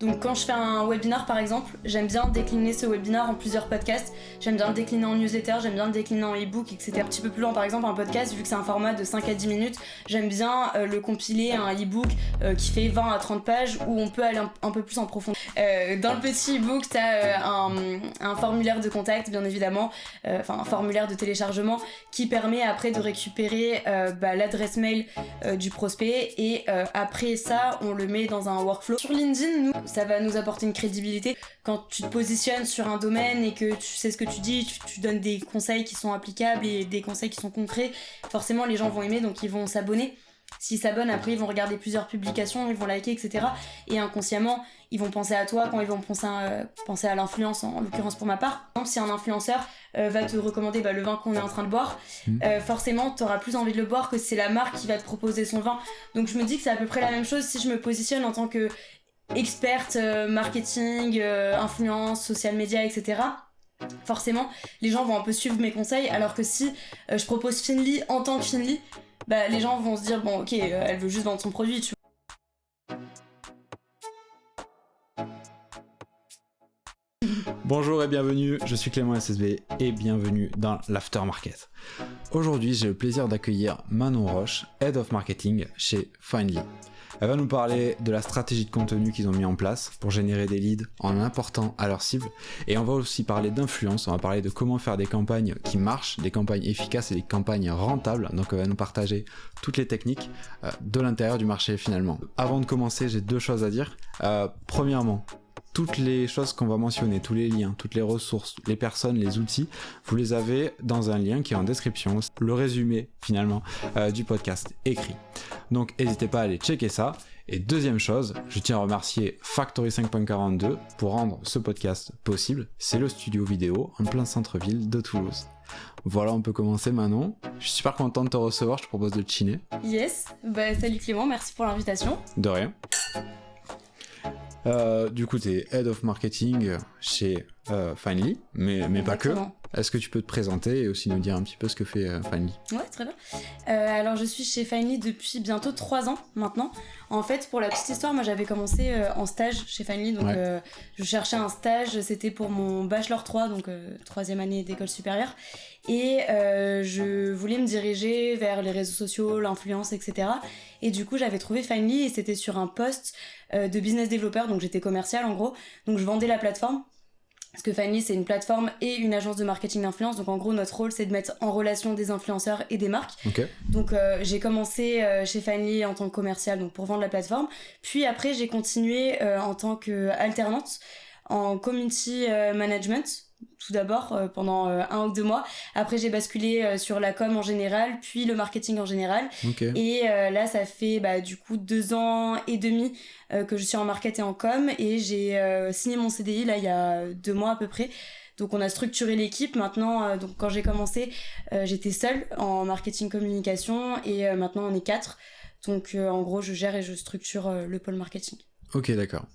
Donc quand je fais un webinar par exemple, j'aime bien décliner ce webinar en plusieurs podcasts, j'aime bien le décliner en newsletter, j'aime bien le décliner en e-book, etc. Un petit peu plus long par exemple, un podcast, vu que c'est un format de 5 à 10 minutes, j'aime bien le compiler à un e-book qui fait 20 à 30 pages où on peut aller un peu plus en profondeur. Dans le petit e-book, t'as un formulaire de contact bien évidemment, un formulaire de téléchargement qui permet après de récupérer l'adresse mail du prospect et après ça on le met dans un workflow. Sur LinkedIn, nous, ça va nous apporter une crédibilité. Quand tu te positionnes sur un domaine et que tu sais ce que tu dis, tu donnes des conseils qui sont applicables et des conseils qui sont concrets, forcément les gens vont aimer, donc ils vont s'abonner. S'ils s'abonnent, après ils vont regarder plusieurs publications, ils vont liker, etc. Et inconsciemment, ils vont penser à toi quand ils vont penser à l'influence, en l'occurrence pour ma part. Par exemple, si un influenceur va te recommander le vin qu'on est en train de boire, forcément t'auras plus envie de le boire que c'est la marque qui va te proposer son vin. Donc je me dis que c'est à peu près la même chose si je me positionne en tant que experte marketing, influence, social media, etc. Forcément, les gens vont un peu suivre mes conseils, alors que si je propose Finly en tant que Finly, les gens vont se dire bon ok, elle veut juste vendre son produit, tu vois. Bonjour et bienvenue, je suis Clément SSB et bienvenue dans l'Aftermarket. Aujourd'hui, j'ai le plaisir d'accueillir Manon Roche, Head of Marketing chez Finly. Elle va nous parler de la stratégie de contenu qu'ils ont mis en place pour générer des leads en important à leur cible. Et on va aussi parler d'influence, on va parler de comment faire des campagnes qui marchent, des campagnes efficaces et des campagnes rentables. Donc elle va nous partager toutes les techniques de l'intérieur du marché finalement. Avant de commencer, j'ai deux choses à dire. Premièrement, toutes les choses qu'on va mentionner, tous les liens, toutes les ressources, les personnes, les outils, vous les avez dans un lien qui est en description, le résumé finalement du podcast écrit. Donc n'hésitez pas à aller checker ça. Et deuxième chose, je tiens à remercier Factory 5.42 pour rendre ce podcast possible. C'est le studio vidéo en plein centre-ville de Toulouse. Voilà, on peut commencer Manon. Je suis super content de te recevoir, je te propose de chiner. Yes, salut Clément, merci pour l'invitation. De rien. Du coup, tu es Head of Marketing chez Finly, mais pas que. Est-ce que tu peux te présenter et aussi nous dire un petit peu ce que fait Finly ? Ouais, très bien. Alors, je suis chez Finly depuis bientôt 3 ans maintenant. En fait, pour la petite histoire, moi j'avais commencé en stage chez Finly, donc je cherchais un stage, c'était pour mon Bachelor 3, donc 3e année d'école supérieure. Et je voulais me diriger vers les réseaux sociaux, l'influence, etc. Et du coup, j'avais trouvé Finly et c'était sur un poste de business developer, donc j'étais commerciale en gros. Donc je vendais la plateforme. Parce que Finly, c'est une plateforme et une agence de marketing d'influence. Donc en gros, notre rôle, c'est de mettre en relation des influenceurs et des marques. Okay. Donc j'ai commencé chez Finly en tant que commerciale, donc pour vendre la plateforme. Puis après, j'ai continué en tant qu'alternante en community management. Tout d'abord pendant 1 ou 2 mois. Après j'ai basculé sur la com en général, puis le marketing en général. Okay. Et là ça fait du coup 2 ans et demi que je suis en market et en com, et j'ai signé mon CDI là il y a 2 mois à peu près. Donc on a structuré l'équipe maintenant. Donc quand j'ai commencé, j'étais seule en marketing communication et maintenant on est 4. Donc en gros je gère et je structure le pôle marketing. Ok, d'accord.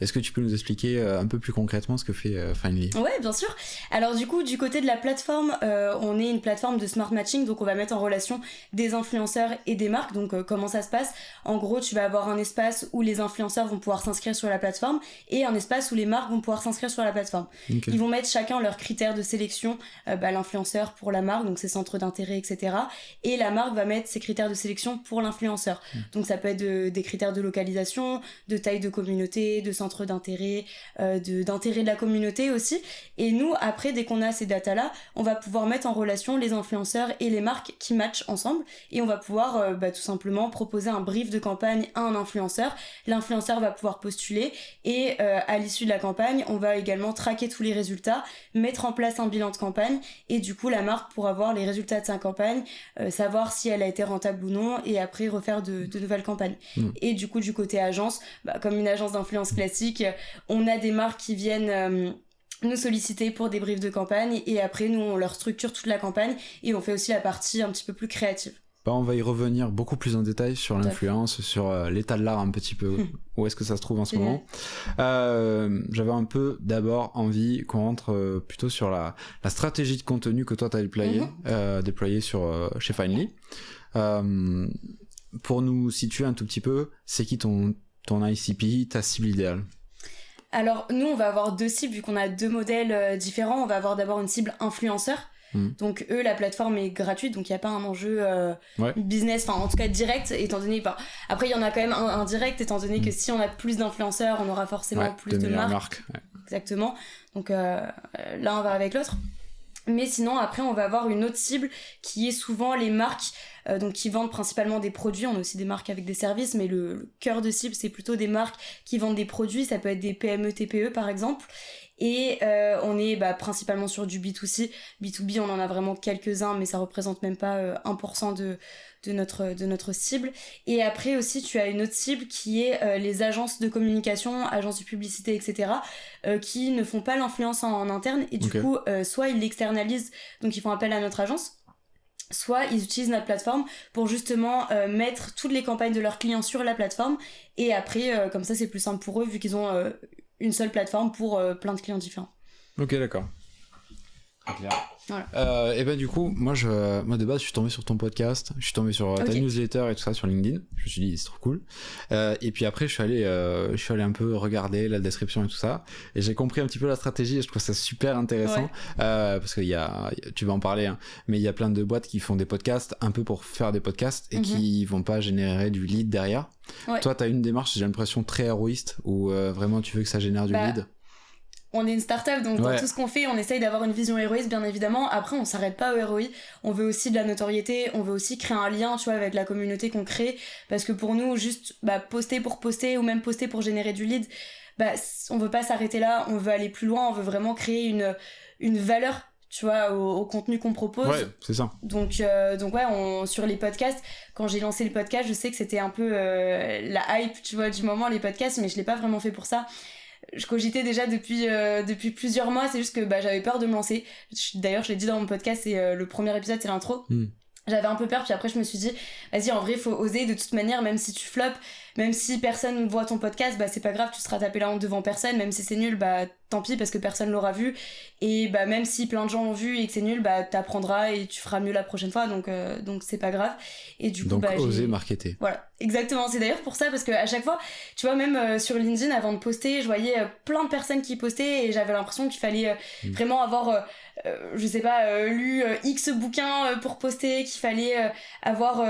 Est-ce que tu peux nous expliquer un peu plus concrètement ce que fait Finly ? Ouais, bien sûr. Alors du coup, du côté de la plateforme, on est une plateforme de smart matching, donc on va mettre en relation des influenceurs et des marques. Donc comment ça se passe ? En gros, tu vas avoir un espace où les influenceurs vont pouvoir s'inscrire sur la plateforme et un espace où les marques vont pouvoir s'inscrire sur la plateforme. Okay. Ils vont mettre chacun leurs critères de sélection, l'influenceur pour la marque, donc ses centres d'intérêt, etc. Et la marque va mettre ses critères de sélection pour l'influenceur. Donc ça peut être des critères de localisation, de taille de communauté, de centre d'intérêt, d'intérêt de la communauté aussi. Et nous, après, dès qu'on a ces datas-là, on va pouvoir mettre en relation les influenceurs et les marques qui matchent ensemble, et on va pouvoir tout simplement proposer un brief de campagne à un influenceur. L'influenceur va pouvoir postuler et à l'issue de la campagne, on va également traquer tous les résultats, mettre en place un bilan de campagne, et du coup, la marque pourra voir les résultats de sa campagne, savoir si elle a été rentable ou non, et après refaire de nouvelles campagnes. Et du coup, du côté agence, comme une agence d'influence classique, on a des marques qui viennent nous solliciter pour des briefs de campagne, et après nous on leur structure toute la campagne et on fait aussi la partie un petit peu plus créative. On va y revenir beaucoup plus en détail sur l'influence, sur l'état de l'art un petit peu, où est-ce que ça se trouve en ce moment. J'avais un peu d'abord envie qu'on rentre plutôt sur la stratégie de contenu que toi tu as déployée chez Finly. Pour nous situer un tout petit peu, c'est qui ton ICP, ta cible idéale ? Alors nous on va avoir 2 cibles vu qu'on a 2 modèles différents. On va avoir d'abord une cible influenceur. Donc eux la plateforme est gratuite, donc il n'y a pas un enjeu business, enfin en tout cas direct, étant donné après il y en a quand même un indirect, étant donné que si on a plus d'influenceurs on aura forcément plus de marques. Exactement, donc l'un va avec l'autre. Mais sinon après on va avoir une autre cible qui est souvent les marques donc qui vendent principalement des produits. On a aussi des marques avec des services, mais le cœur de cible c'est plutôt des marques qui vendent des produits. Ça peut être des PME, TPE par exemple. Et on est principalement sur du B2C. B2B, on en a vraiment quelques-uns, mais ça représente même pas 1% de notre cible. Et après aussi, tu as une autre cible qui est les agences de communication, agences de publicité, etc., qui ne font pas l'influence en interne. Et du coup, soit ils l'externalisent, donc ils font appel à notre agence, soit ils utilisent notre plateforme pour justement mettre toutes les campagnes de leurs clients sur la plateforme. Et après, comme ça, c'est plus simple pour eux, vu qu'ils ont... une seule plateforme pour plein de clients différents. Ok, d'accord. Très clair. Voilà. Et ben du coup, moi de base, je suis tombé sur ton podcast, je suis tombé sur ta newsletter et tout ça sur LinkedIn. Je me suis dit, c'est trop cool. Et puis après, je suis allé un peu regarder la description et tout ça, et j'ai compris un petit peu la stratégie. Et je trouve ça super intéressant parce que tu vas en parler, hein, mais il y a plein de boîtes qui font des podcasts un peu pour faire des podcasts et qui vont pas générer du lead derrière. Toi, t'as une démarche, j'ai l'impression, très héroïste où vraiment tu veux que ça génère du lead. On est une start-up, donc dans tout ce qu'on fait, on essaye d'avoir une vision héroïste, bien évidemment. Après, on s'arrête pas au ROI. On veut aussi de la notoriété, on veut aussi créer un lien, tu vois, avec la communauté qu'on crée. Parce que pour nous, juste poster pour poster ou même poster pour générer du lead, on veut pas s'arrêter là, on veut aller plus loin, on veut vraiment créer une valeur, tu vois, au contenu qu'on propose. Ouais, c'est ça. Donc sur les podcasts, quand j'ai lancé le podcast, je sais que c'était un peu la hype, tu vois, du moment, les podcasts, mais je l'ai pas vraiment fait pour ça. Je cogitais déjà depuis plusieurs mois, c'est juste que j'avais peur de me lancer. D'ailleurs, je l'ai dit dans mon podcast, c'est le premier épisode, c'est l'intro. J'avais un peu peur, puis après je me suis dit, vas-y, en vrai, faut oser. De toute manière, même si tu flops, même si personne voit ton podcast, c'est pas grave, tu seras tapé la honte devant personne. Même si c'est nul, tant pis, parce que personne l'aura vu. Et même si plein de gens l'ont vu et que c'est nul, t'apprendras et tu feras mieux la prochaine fois, donc c'est pas grave. Et du coup, donc oser marketer. Voilà, exactement. C'est d'ailleurs pour ça, parce que à chaque fois, tu vois, même sur LinkedIn, avant de poster, je voyais plein de personnes qui postaient et j'avais l'impression qu'il fallait vraiment avoir je sais pas, lu X bouquins pour poster, qu'il fallait avoir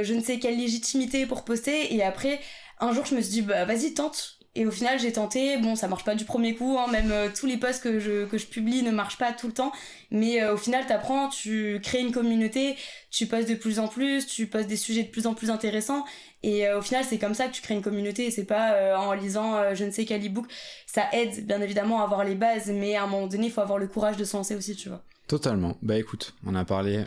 je ne sais quelle légitimité pour poster. Et après, un jour, je me suis dit, vas-y, tente. Et au final, j'ai tenté. Bon, ça marche pas du premier coup, hein. Même tous les posts que je publie ne marchent pas tout le temps. Mais au final, t'apprends, tu crées une communauté, tu postes de plus en plus, tu postes des sujets de plus en plus intéressants. Et au final, c'est comme ça que tu crées une communauté. Et c'est pas en lisant je ne sais quel e-book. Ça aide, bien évidemment, à avoir les bases. Mais à un moment donné, il faut avoir le courage de se lancer aussi, tu vois. Totalement. Écoute, on a parlé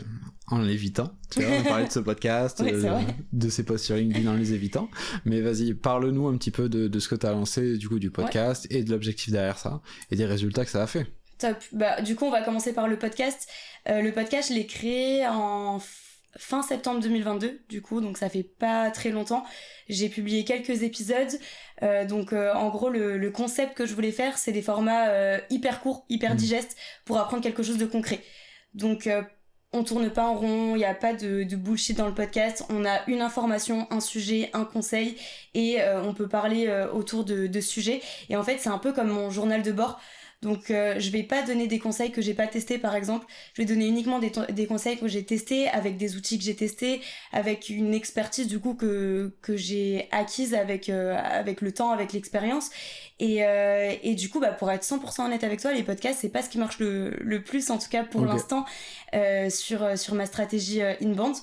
en l'évitant. Tu vois, on a parlé de ce podcast, de ces posts sur LinkedIn en les évitant. Mais vas-y, parle-nous un petit peu de ce que tu as lancé, du coup, du podcast et de l'objectif derrière ça et des résultats que ça a fait. Top. Du coup, on va commencer par le podcast. Le podcast, je l'ai créé en fin septembre 2022, du coup, donc ça fait pas très longtemps. J'ai publié quelques épisodes. En gros, le concept que je voulais faire, c'est des formats hyper courts, hyper digestes, pour apprendre quelque chose de concret. Donc, on tourne pas en rond, il y a pas de bullshit dans le podcast. On a une information, un sujet, un conseil, et on peut parler autour de sujets. Et en fait, c'est un peu comme mon journal de bord. Donc je vais pas donner des conseils que j'ai pas testés, par exemple. Je vais donner uniquement des conseils que j'ai testés, avec des outils que j'ai testés, avec une expertise du coup que j'ai acquise avec le temps, avec l'expérience. Et du coup, pour être 100% honnête avec toi, les podcasts, c'est pas ce qui marche le plus, en tout cas pour l'instant, sur ma stratégie inbound.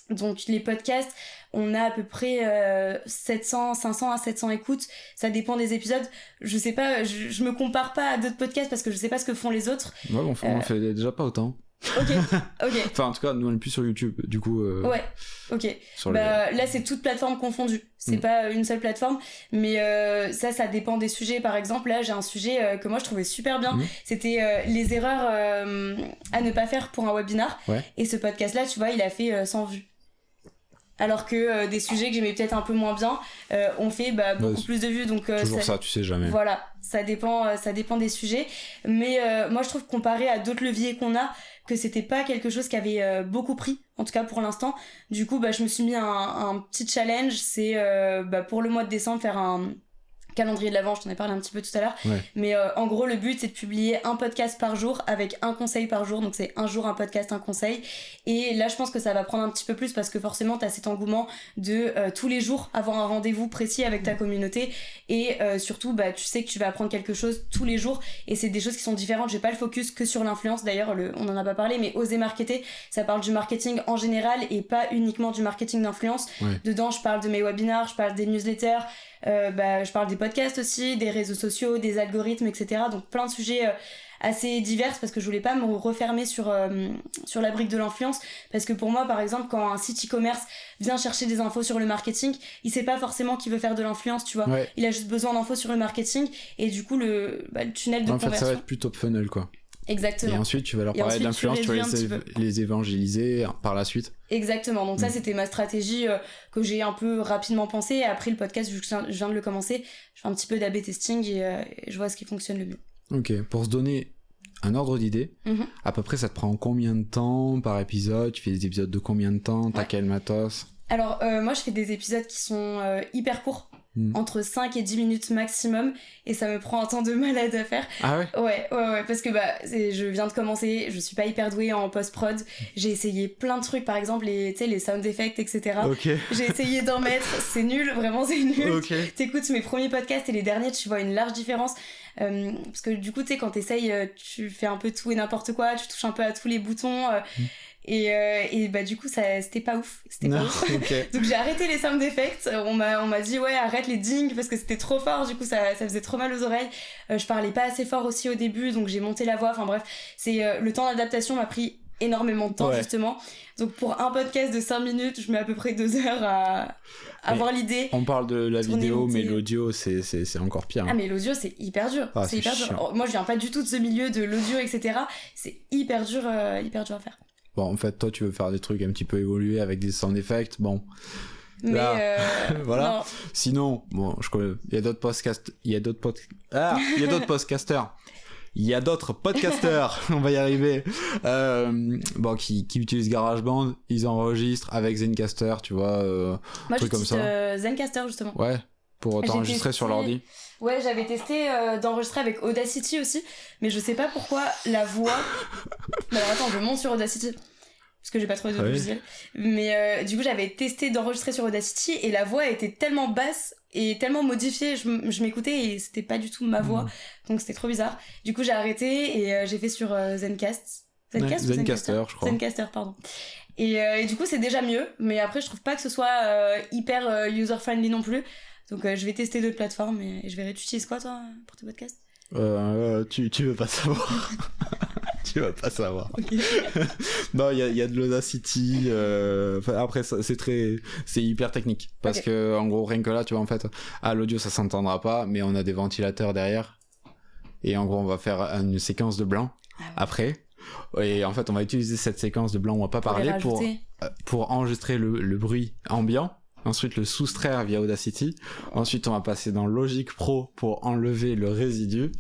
Donc les podcasts, on a à peu près 500 à 700 écoutes, ça dépend des épisodes. Je sais pas, je me compare pas à d'autres podcasts parce que je sais pas ce que font les autres. Ouais, on fait déjà pas autant. Ok. Enfin, en tout cas, nous on est plus sur YouTube, du coup. Ouais, ok. Là, c'est toute plateforme confondue. C'est pas une seule plateforme, mais ça dépend des sujets. Par exemple, là, j'ai un sujet que moi je trouvais super bien. C'était les erreurs à ne pas faire pour un webinar. Ouais. Et ce podcast-là, tu vois, il a fait 100 vues. Alors que des sujets que j'aimais peut-être un peu moins bien ont fait beaucoup plus de vues. Donc, toujours ça, tu sais jamais. Voilà, ça dépend des sujets. Mais moi, je trouve, comparé à d'autres leviers qu'on a, que c'était pas quelque chose qui avait beaucoup pris, en tout cas pour l'instant. Du coup, je me suis mis un petit challenge, c'est pour le mois de décembre faire un calendrier de l'Avent, je t'en ai parlé un petit peu tout à l'heure. Ouais. Mais en gros, le but, c'est de publier un podcast par jour avec un conseil par jour. Donc, c'est un jour, un podcast, un conseil. Et là, je pense que ça va prendre un petit peu plus parce que forcément, t'as cet engouement de tous les jours avoir un rendez-vous précis avec ta communauté. Et surtout, bah, tu sais que tu vas apprendre quelque chose tous les jours. Et c'est des choses qui sont différentes. J'ai pas le focus que sur l'influence. D'ailleurs, on en a pas parlé, mais Oser marketer, ça parle du marketing en général et pas uniquement du marketing d'influence. Ouais. Dedans, je parle de mes webinars, je parle des newsletters, je parle des podcasts aussi, des réseaux sociaux, des algorithmes, etc. Donc plein de sujets assez divers parce que je voulais pas me refermer sur la brique de l'influence, parce que pour moi, par exemple, quand un site e-commerce vient chercher des infos sur le marketing, il sait pas forcément qu'il veut faire de l'influence, tu vois. Ouais. Il a juste besoin d'infos sur le marketing et du coup le tunnel de conversion. En fait, ça va être plutôt funnel, quoi. Exactement. Et ensuite, tu vas leur parler d'influence, tu vas les évangéliser par la suite. Exactement. Donc ça, c'était ma stratégie que j'ai un peu rapidement pensée. Et après le podcast, vu que je viens de le commencer, je fais un petit peu d'A/B testing et je vois ce qui fonctionne le mieux. Ok. Pour se donner un ordre d'idée, à peu près, ça te prend combien de temps par épisode? Tu fais des épisodes de combien de temps? T'as quel matos? Alors, moi, je fais des épisodes qui sont hyper courts. Entre 5 et 10 minutes maximum, et ça me prend un temps de malade à faire. Ah ouais? Ouais, parce que je viens de commencer, je suis pas hyper douée en post-prod, j'ai essayé plein de trucs, par exemple les sound effects, etc. Okay. J'ai essayé d'en mettre, c'est nul, vraiment c'est nul. Okay. T'écoutes mes premiers podcasts et les derniers, tu vois une large différence. Parce que du coup, tu sais, quand t'essayes, tu fais un peu tout et n'importe quoi, tu touches un peu à tous les boutons. Et du coup c'était pas ouf, Okay. Donc j'ai arrêté les sound effects. On m'a dit ouais, arrête les dings parce que c'était trop fort, du coup ça faisait trop mal aux oreilles. Je parlais pas assez fort aussi au début, donc j'ai monté la voix. Enfin bref, c'est le temps d'adaptation m'a pris énormément de temps, justement. Donc pour un podcast de 5 minutes, je mets à peu près 2 heures à avoir l'idée. On parle de la vidéo, mais l'audio c'est encore pire. Ah mais l'audio c'est hyper dur. C'est hyper dur. Moi je viens pas du tout de ce milieu de l'audio, etc. C'est hyper dur à faire. Bon, en fait, toi, tu veux faire des trucs un petit peu évolués avec des sound effects, bon. Là, mais voilà. Non. Sinon, bon, je connais. Il y a d'autres podcasters. Il y a d'autres podcasters. On va y arriver. Qui utilisent GarageBand. Ils enregistrent avec Zencastr, tu vois. Moi, truc comme ça. Zencastr justement. Ouais. Pour t'enregistrer sur l'ordi. Ouais, j'avais testé d'enregistrer avec Audacity aussi, mais je sais pas pourquoi la voix. Alors attends, je monte sur Audacity parce que j'ai pas trouvé de logiciel. Mais du coup, j'avais testé d'enregistrer sur Audacity et la voix était tellement basse et tellement modifiée, je m'écoutais et c'était pas du tout ma voix, donc c'était trop bizarre. Du coup, j'ai arrêté et j'ai fait sur Zencastr, je crois. Zencastr, pardon. Et du coup, c'est déjà mieux, mais après, je trouve pas que ce soit hyper user-friendly non plus. Donc je vais tester d'autres plateformes et je verrai. Tu utilises quoi toi pour tes podcasts? Tu veux pas savoir. Tu vas pas savoir. Okay. Non, il y a de l'Audacity. Après, c'est hyper technique parce que en gros, rien que là, tu vois, en fait, l'audio ça s'entendra pas, mais on a des ventilateurs derrière. Et en gros, on va faire une séquence de blanc après. Et en fait, on va utiliser cette séquence de blanc. On va pas parler pour enregistrer le bruit ambiant. Ensuite, le soustraire via Audacity. Ensuite, on va passer dans Logic Pro pour enlever le résidu.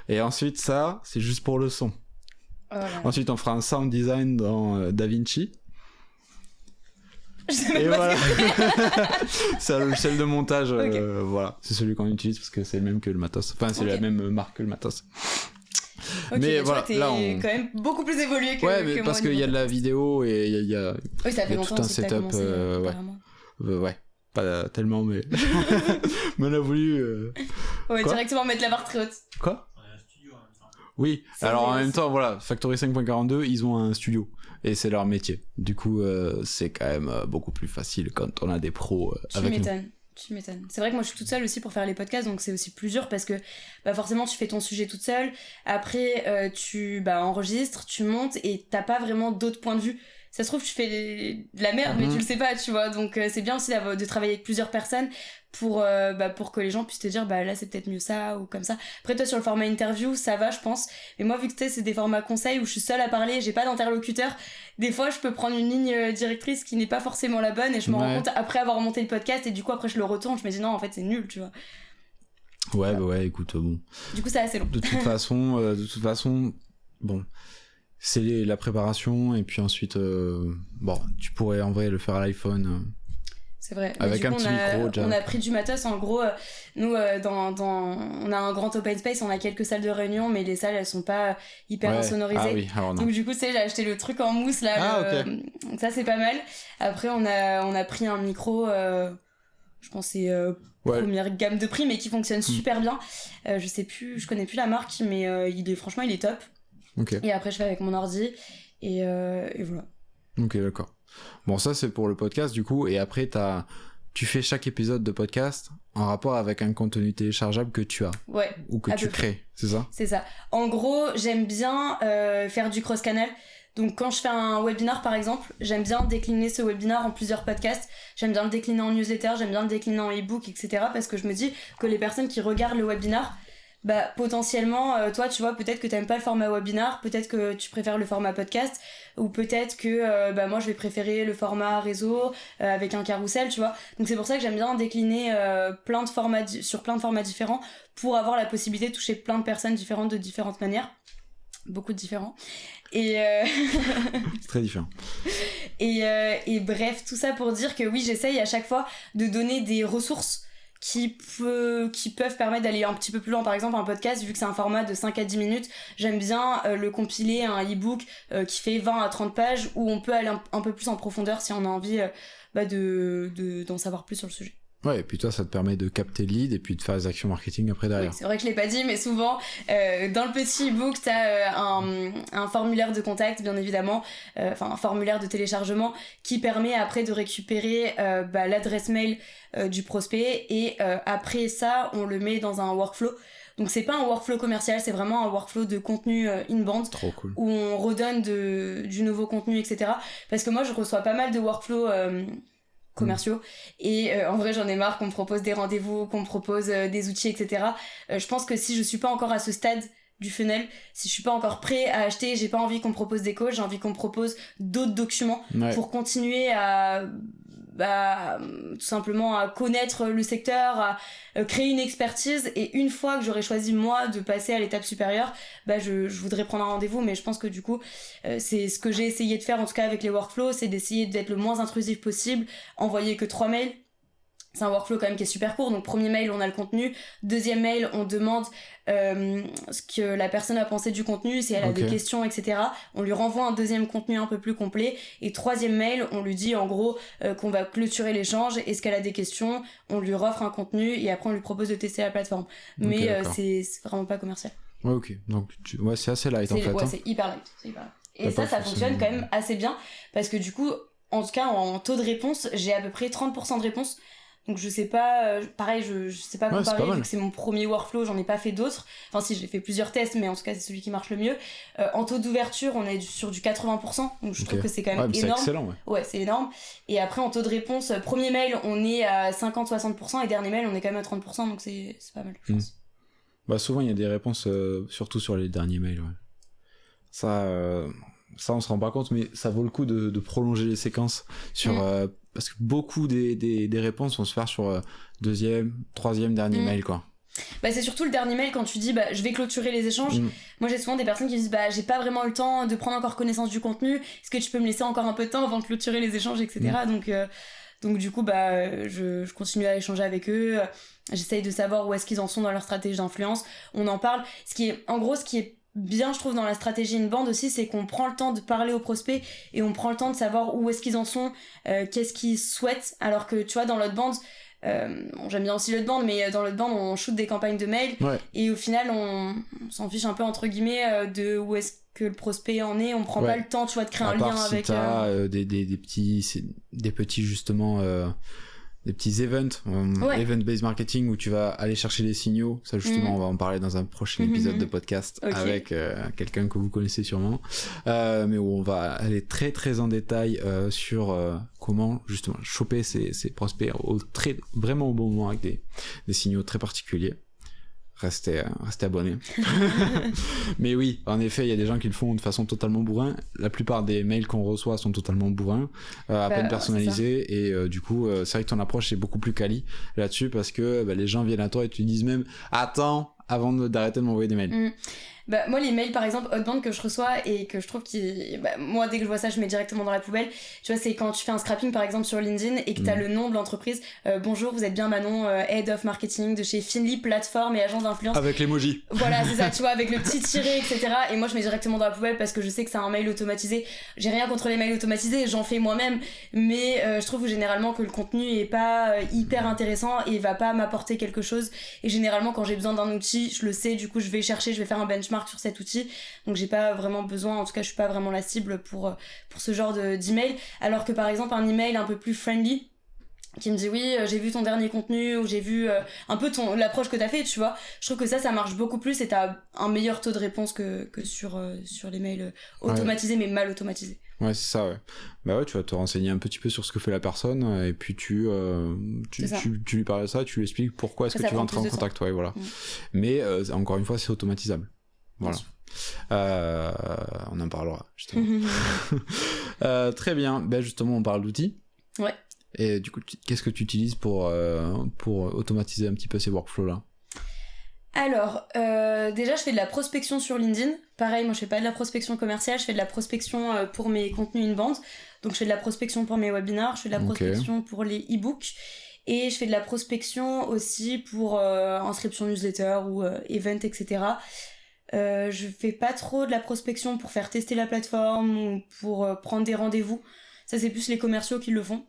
Et ensuite, ça, c'est juste pour le son. Ensuite, on fera un sound design dans DaVinci. Et voilà. C'est un logiciel de montage. Voilà. C'est celui qu'on utilise parce que c'est le même que le matos. Enfin, c'est la même marque que le matos. Mais voilà, t'es quand même beaucoup plus évolué que mais moi. parce qu'il y a de la vidéo et il y a tout un setup. Ouais, pas tellement, mais on a voulu. Directement mettre la barre très haute. Quoi? Oui, alors en même temps, voilà, Factory 5.42, ils ont un studio et c'est leur métier. Du coup, c'est quand même beaucoup plus facile quand on a des pros avec nous. Tu m'étonnes. C'est vrai que moi je suis toute seule aussi pour faire les podcasts, donc c'est aussi plus dur parce que forcément tu fais ton sujet toute seule. Après, tu enregistres, tu montes et t'as pas vraiment d'autres points de vue. Ça se trouve, tu fais de la merde, mais tu le sais pas, tu vois. Donc, c'est bien aussi de travailler avec plusieurs personnes pour que les gens puissent te dire, là, c'est peut-être mieux ça, ou comme ça. Après, toi, sur le format interview, ça va, je pense. Mais moi, vu que c'est des formats conseils où je suis seule à parler, j'ai pas d'interlocuteur, des fois, je peux prendre une ligne directrice qui n'est pas forcément la bonne et je me rends compte après avoir monté le podcast et du coup, après, je le retourne, je me dis non, en fait, c'est nul, tu vois. Ouais, écoute, bon. Du coup, c'est assez long. De toute façon, bon. C'est la préparation et puis ensuite tu pourrais en vrai le faire à l'iPhone. C'est vrai. Avec un petit micro, déjà. On a pris du matos. En gros, nous, on a un grand open space, on a quelques salles de réunion, mais les salles, elles sont pas hyper insonorisées. Ah oui, alors non. Donc du coup, tu sais, j'ai acheté le truc en mousse, là. Donc ça, c'est pas mal. Après, on a pris un micro, je pense que c'est première gamme de prix, mais qui fonctionne super bien. Je connais plus la marque, mais franchement, il est top. Okay. Et après, je fais avec mon ordi, et voilà. Ok, d'accord. Bon, ça c'est pour le podcast du coup, et après tu fais chaque épisode de podcast en rapport avec un contenu téléchargeable que tu as. Ouais. Ou que tu crées, c'est ça ? C'est ça. En gros, j'aime bien faire du cross-canal. Donc quand je fais un webinar par exemple, j'aime bien décliner ce webinar en plusieurs podcasts, j'aime bien le décliner en newsletter, j'aime bien le décliner en e-book, etc. Parce que je me dis que les personnes qui regardent le webinar, bah potentiellement toi tu vois, peut-être que t'aimes pas le format webinar, peut-être que tu préfères le format podcast, ou peut-être que moi je vais préférer le format réseau avec un carrousel, tu vois. Donc c'est pour ça que j'aime bien décliner plein de formats sur plein de formats différents pour avoir la possibilité de toucher plein de personnes différentes de différentes manières, beaucoup de différents. Et c'est très différent. Et bref, tout ça pour dire que oui, j'essaye à chaque fois de donner des ressources qui peuvent permettre d'aller un petit peu plus loin. Par exemple, un podcast, vu que c'est un format de 5 à 10 minutes, j'aime bien le compiler à un e-book qui fait 20 à 30 pages, où on peut aller un peu plus en profondeur si on a envie d'en savoir plus sur le sujet. Ouais, et puis toi, ça te permet de capter le lead et puis de faire des actions marketing après derrière. Oui, c'est vrai que je l'ai pas dit, mais souvent, dans le petit e-book, t'as un formulaire de contact, bien évidemment, un formulaire de téléchargement qui permet après de récupérer l'adresse mail du prospect, et après ça, on le met dans un workflow. Donc c'est pas un workflow commercial, c'est vraiment un workflow de contenu inbound. Trop cool. Où on redonne du nouveau contenu, etc. Parce que moi, je reçois pas mal de workflows commerciaux, et en vrai j'en ai marre qu'on me propose des rendez-vous, qu'on me propose des outils, etc. Je pense que si je suis pas encore à ce stade du funnel, si je suis pas encore prêt à acheter, j'ai pas envie qu'on me propose des coachs, j'ai envie qu'on me propose d'autres documents pour continuer à tout simplement à connaître le secteur, à créer une expertise, et une fois que j'aurai choisi moi de passer à l'étape supérieure, je voudrais prendre un rendez-vous. Mais je pense que du coup c'est ce que j'ai essayé de faire, en tout cas avec les workflows, c'est d'essayer d'être le moins intrusif possible, envoyer que 3 mails. C'est un workflow quand même qui est super court. Donc premier mail, on a le contenu. Deuxième mail, on demande ce que la personne a pensé du contenu, si elle a des questions, etc. On lui renvoie un deuxième contenu un peu plus complet. Et troisième mail, on lui dit en gros qu'on va clôturer l'échange. Est-ce qu'elle a des questions ? On lui offre un contenu et après on lui propose de tester la plateforme. Mais c'est vraiment pas commercial. Ouais, ok. Donc c'est assez light en fait. Ouais, c'est hyper light. Et ça fonctionne quand même assez bien. Parce que du coup, en tout cas en taux de réponse, j'ai à peu près 30% de réponse. Donc je sais pas, pareil, je sais pas comparer, vu que c'est mon premier workflow, j'en ai pas fait d'autres. Enfin si, j'ai fait plusieurs tests, mais en tout cas c'est celui qui marche le mieux. En taux d'ouverture, on est sur du 80%, donc je trouve que c'est quand même énorme. C'est excellent, ouais, c'est énorme. Et après en taux de réponse, premier mail, on est à 50-60%, et dernier mail, on est quand même à 30%, donc c'est pas mal, je pense. Souvent il y a des réponses, surtout sur les derniers mails, ouais. Ça on se rend pas compte, mais ça vaut le coup de prolonger les séquences sur parce que beaucoup des réponses vont se faire sur deuxième, troisième, dernier mail, quoi. C'est surtout le dernier mail, quand tu dis je vais clôturer les échanges. Moi j'ai souvent des personnes qui disent j'ai pas vraiment eu le temps de prendre encore connaissance du contenu, est-ce que tu peux me laisser encore un peu de temps avant de clôturer les échanges, etc. Donc du coup je continue à échanger avec eux, j'essaye de savoir où est-ce qu'ils en sont dans leur stratégie d'influence, on en parle. Ce qui est bien, je trouve, dans la stratégie inbound aussi, c'est qu'on prend le temps de parler aux prospects et on prend le temps de savoir où est-ce qu'ils en sont, qu'est-ce qu'ils souhaitent, alors que tu vois, dans l'outbound, j'aime bien aussi l'outbound, mais dans l'outbound on shoot des campagnes de mail, et au final on s'en fiche un peu entre guillemets de où est-ce que le prospect en est, on prend pas le temps, tu vois, de créer un lien avec des petits justement des petits events, event-based marketing, où tu vas aller chercher des signaux. Ça justement on va en parler dans un prochain épisode de podcast avec quelqu'un que vous connaissez sûrement, mais où on va aller très très en détail sur comment justement choper ces prospects vraiment au bon moment, avec des signaux très particuliers. Restez abonnés. Mais oui, en effet, il y a des gens qui le font de façon totalement bourrin. La plupart des mails qu'on reçoit sont totalement bourrins, à peine personnalisés, et du coup, c'est vrai que ton approche est beaucoup plus quali là-dessus, parce que les gens viennent à toi et te disent même « Attends !» avant d'arrêter de m'envoyer des mails. Bah, moi, les mails, par exemple, outbound que je reçois et que je trouve moi, dès que je vois ça, je mets directement dans la poubelle. Tu vois, c'est quand tu fais un scrapping, par exemple, sur LinkedIn et que t'as le nom de l'entreprise. Bonjour, vous êtes bien Manon, Head of Marketing de chez Finly, plateforme et agence d'influence. Avec l'emoji. Voilà, c'est ça, tu vois, avec le petit tiré, etc. Et moi, je mets directement dans la poubelle parce que je sais que c'est un mail automatisé. J'ai rien contre les mails automatisés, j'en fais moi-même. Mais je trouve généralement que le contenu est pas hyper intéressant et va pas m'apporter quelque chose. Et généralement, quand j'ai besoin d'un outil, je le sais, du coup, je vais faire un benchmark sur cet outil. Donc, j'ai pas vraiment besoin, en tout cas, je suis pas vraiment la cible pour ce genre d'email. Alors que, par exemple, un email un peu plus friendly, qui me dit oui, j'ai vu ton dernier contenu, ou j'ai vu un peu l'approche que t'as fait, tu vois. Je trouve que ça marche beaucoup plus et t'as un meilleur taux de réponse que sur les mails automatisés, mais mal automatisés. Ouais, c'est ça, ouais. Bah ouais, tu vas te renseigner un petit peu sur ce que fait la personne, et puis tu lui parles de ça, tu lui expliques pourquoi est-ce que tu veux entrer en contact, ouais, voilà. Mais encore une fois, c'est automatisable. Voilà. On en parlera, justement. Très bien. Ben justement, on parle d'outils. Ouais. Et du coup, qu'est-ce que tu utilises pour automatiser un petit peu ces workflows-là ? Alors, déjà, je fais de la prospection sur LinkedIn. Pareil, moi, je fais pas de la prospection commerciale, je fais de la prospection pour mes contenus inbound. Donc, je fais de la prospection pour mes webinars, je fais de la prospection pour les e-books. Et je fais de la prospection aussi pour inscription newsletter ou event, etc. Je fais pas trop de la prospection pour faire tester la plateforme ou pour prendre des rendez-vous. Ça, c'est plus les commerciaux qui le font.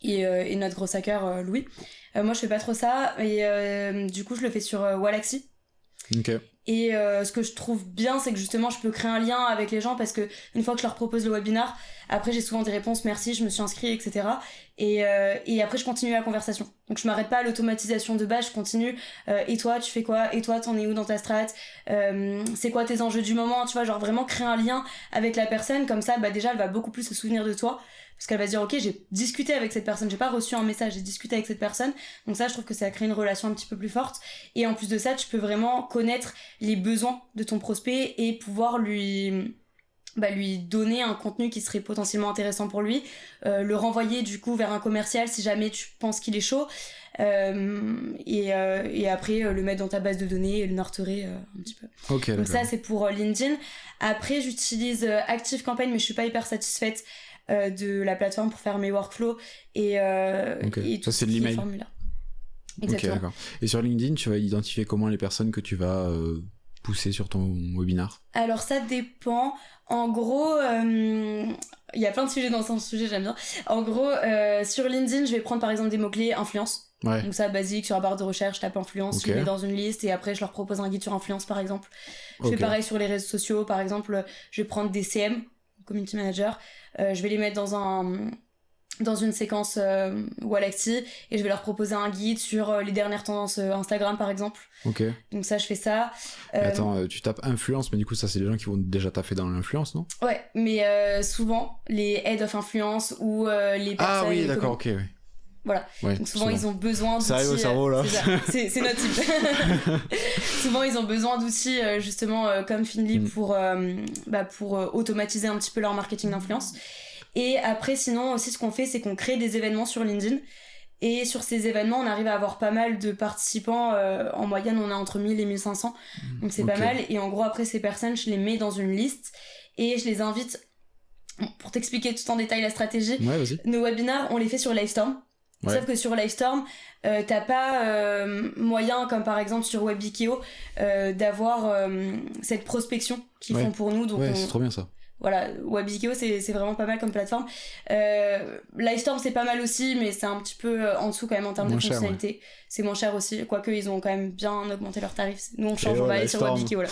Et notre gros hacker, Louis. Moi, je fais pas trop ça. Et du coup, je le fais sur Wallaxy. Ok. Et ce que je trouve bien, c'est que justement, je peux créer un lien avec les gens parce que une fois que je leur propose le webinar, après, j'ai souvent des réponses, merci, je me suis inscrit, etc. Et après, je continue la conversation. Donc, je m'arrête pas à l'automatisation de base, je continue. Et toi, tu fais quoi ? Et toi, t'en es où dans ta strat ? C'est quoi tes enjeux du moment ? Tu vois, genre vraiment créer un lien avec la personne. Comme ça, bah déjà, elle va beaucoup plus se souvenir de toi. Parce qu'elle va se dire, ok, j'ai discuté avec cette personne, j'ai pas reçu un message, j'ai discuté avec cette personne. Donc ça, je trouve que ça crée une relation un petit peu plus forte. Et en plus de ça, tu peux vraiment connaître les besoins de ton prospect et pouvoir lui donner un contenu qui serait potentiellement intéressant pour lui, le renvoyer du coup vers un commercial si jamais tu penses qu'il est chaud, et après le mettre dans ta base de données et le nurturer un petit peu. Okay, donc ça, c'est pour LinkedIn. Après, j'utilise ActiveCampaign, mais je suis pas hyper satisfaite de la plateforme pour faire mes workflows et tout ça, c'est de l'email. Exactement. Ok, d'accord. Et sur LinkedIn, tu vas identifier comment les personnes que tu vas pousser sur ton webinar ? Alors ça dépend. En gros, il y a plein de sujets dans ce sujet, j'aime bien. En gros, sur LinkedIn, je vais prendre par exemple des mots-clés influence. Ouais. Donc ça, basique, sur la barre de recherche, je tape influence, je les mets dans une liste et après je leur propose un guide sur influence par exemple. Je fais pareil sur les réseaux sociaux, par exemple, je vais prendre des CM, Community Manager, je vais les mettre dans une séquence Wallaxy et je vais leur proposer un guide sur les dernières tendances Instagram par exemple. Ok. Donc ça, je fais ça. Attends, tu tapes influence, mais du coup ça c'est les gens qui vont déjà taffer dans l'influence, non ? Ouais, mais souvent les head of influence ou les personnes... Ah oui, d'accord, ok, oui. Voilà, ouais, donc souvent ils ont besoin d'outils... Ça arrive au cerveau là. C'est notre type. Souvent ils ont besoin d'outils justement comme Finly pour automatiser un petit peu leur marketing d'influence. Et après, sinon, aussi, ce qu'on fait, c'est qu'on crée des événements sur LinkedIn. Et sur ces événements, on arrive à avoir pas mal de participants. En moyenne, on a entre 1000 et 1500. Donc, c'est pas mal. Et en gros, après, ces personnes, je les mets dans une liste. Et je les invite, pour t'expliquer tout en détail la stratégie, nos webinars, on les fait sur Livestorm. Ouais. Sauf que sur Livestorm, t'as pas moyen, comme par exemple sur Webikio, d'avoir cette prospection qu'ils font pour nous. Donc c'est trop bien ça. Voilà, Webikio c'est vraiment pas mal comme plateforme. Livestorm c'est pas mal aussi, mais c'est un petit peu en dessous quand même en termes de fonctionnalité. Ouais. C'est moins cher aussi, quoique ils ont quand même bien augmenté leurs tarifs. Nous on change, on va aller sur Webikio là.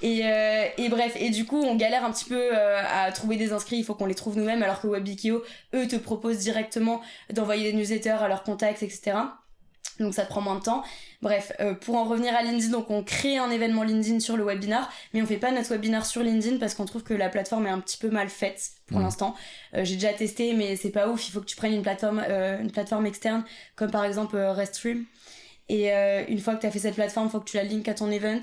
et bref, et du coup on galère un petit peu à trouver des inscrits, il faut qu'on les trouve nous-mêmes, alors que Webikio, eux te proposent directement d'envoyer des newsletters à leurs contacts, etc. Donc ça te prend moins de temps. Bref, pour en revenir à LinkedIn, donc on crée un événement LinkedIn sur le webinar, mais on fait pas notre webinar sur LinkedIn parce qu'on trouve que la plateforme est un petit peu mal faite pour l'instant. J'ai déjà testé, mais c'est pas ouf. Il faut que tu prennes une plateforme externe, comme par exemple Restream. Et une fois que tu as fait cette plateforme, il faut que tu la linkes à ton event.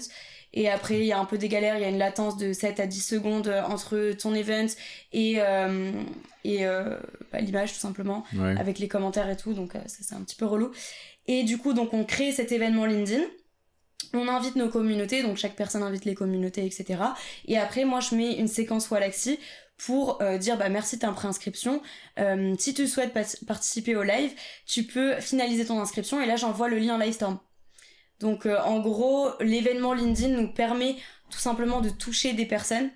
Et après, il y a un peu des galères, il y a une latence de 7 à 10 secondes entre ton event et l'image tout simplement, avec les commentaires et tout, donc ça, c'est un petit peu relou. Et du coup, donc on crée cet événement LinkedIn, On invite nos communautés, donc chaque personne invite les communautés, etc. Et après, moi, je mets une séquence Wallaxy pour dire merci ta préinscription. Si tu souhaites participer au live, tu peux finaliser ton inscription et là, j'envoie le lien Livestorm. Donc, en gros, l'événement LinkedIn nous permet tout simplement de toucher des personnes